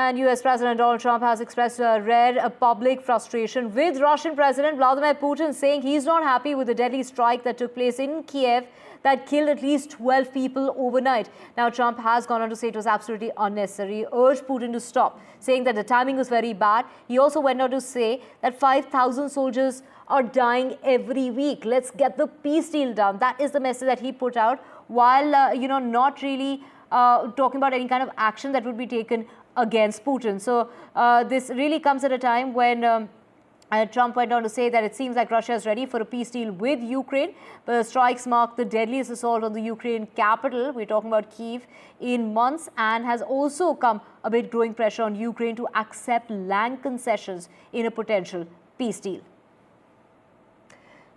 And US President Donald Trump has expressed a rare public frustration with Russian President Vladimir Putin, saying he's not happy with the deadly strike that took place in Kyiv that killed at least 12 people overnight. Now, Trump has gone on to say it was absolutely unnecessary, urged Putin to stop, saying that the timing was very bad. He also went on to say that 5,000 soldiers are dying every week. Let's get the peace deal done. That is the message that he put out, while, not really talking about any kind of action that would be taken against Putin. So this really comes at a time when Trump went on to say that it seems like Russia is ready for a peace deal with Ukraine. But the strikes mark the deadliest assault on the Ukraine capital, we're talking about Kyiv, in months, and has also come amid growing pressure on Ukraine to accept land concessions in a potential peace deal.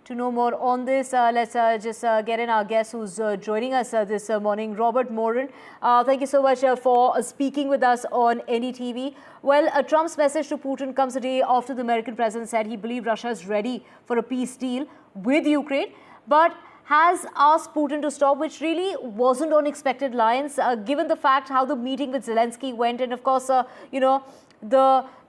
To know more on this, let's just get in our guest who's joining us this morning, Robert Moran. Thank you so much for speaking with us on NDTV. Well, Trump's message to Putin comes a day after the American president said he believed Russia is ready for a peace deal with Ukraine, but has asked Putin to stop, which really wasn't on expected lines, given the fact how the meeting with Zelensky went, and of course,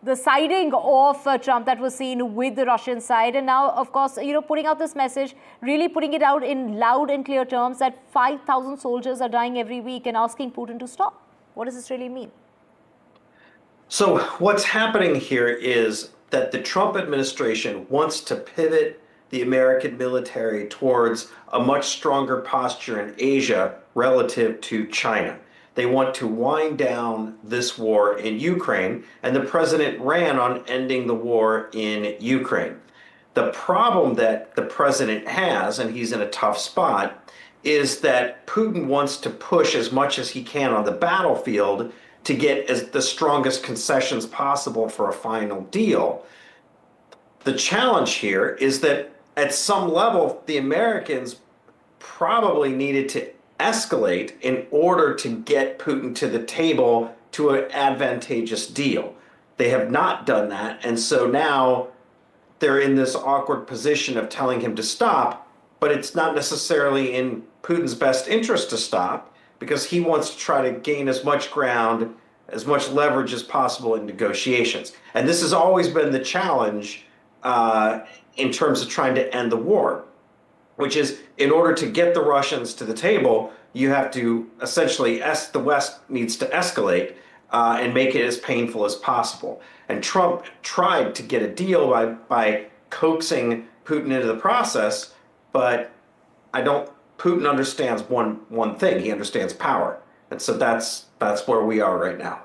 the siding of Trump that was seen with the Russian side. And now, of course, putting out this message, really putting it out in loud and clear terms that 5,000 soldiers are dying every week and asking Putin to stop. What does this really mean? So what's happening here is that the Trump administration wants to pivot the American military towards a much stronger posture in Asia relative to China. They want to wind down this war in Ukraine, and the president ran on ending the war in Ukraine. The problem that the president has, and he's in a tough spot, is that Putin wants to push as much as he can on the battlefield to get the strongest concessions possible for a final deal. The challenge here is that at some level, the Americans probably needed to escalate in order to get Putin to the table to an advantageous deal. They have not done that, and so now they're in this awkward position of telling him to stop, but it's not necessarily in Putin's best interest to stop, because he wants to try to gain as much ground, as much leverage as possible in negotiations. And this has always been the challenge in terms of trying to end the war, which is, in order to get the Russians to the table, you have to essentially, the West needs to escalate and make it as painful as possible. And Trump tried to get a deal by coaxing Putin into the process, but Putin understands one thing. He understands power. And so that's where we are right now.